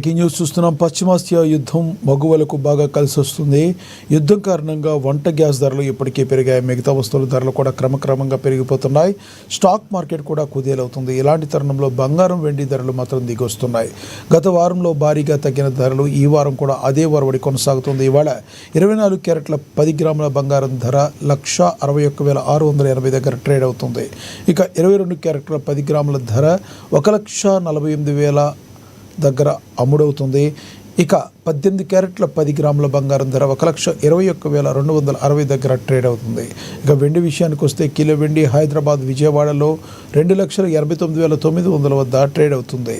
Breaking news చూస్తున్నాం. పశ్చిమాసియా యుద్ధం మగువలకు బాగా కలిసి వస్తుంది. యుద్ధం కారణంగా వంట గ్యాస్ ధరలు ఇప్పటికే పెరిగాయి. మిగతా వస్తువుల ధరలు కూడా క్రమక్రమంగా పెరిగిపోతున్నాయి. స్టాక్ మార్కెట్ కూడా కుదేలవుతుంది. ఇలాంటి తరుణంలో బంగారం, వెండి ధరలు మాత్రం దిగొస్తున్నాయి. గత వారంలో భారీగా తగ్గిన ధరలు ఈ వారం కూడా అదే వరవడి కొనసాగుతుంది. ఇవాళ 24 క్యారెట్ల 10 గ్రాముల బంగారం ధర 1,61,680 దగ్గర ట్రేడ్ అవుతుంది. ఇక 22 క్యారెట్ల 10 గ్రాముల ధర 1,48,000 దగ్గర అమ్ముడవుతుంది. ఇక 18 క్యారెట్ల 10 గ్రాముల బంగారం ధర 1,21,260 దగ్గర ట్రేడ్ అవుతుంది. ఇక వెండి విషయానికి వస్తే కిలో వెండి హైదరాబాద్, విజయవాడలో 2,89,900 వద్ద ట్రేడ్ అవుతుంది.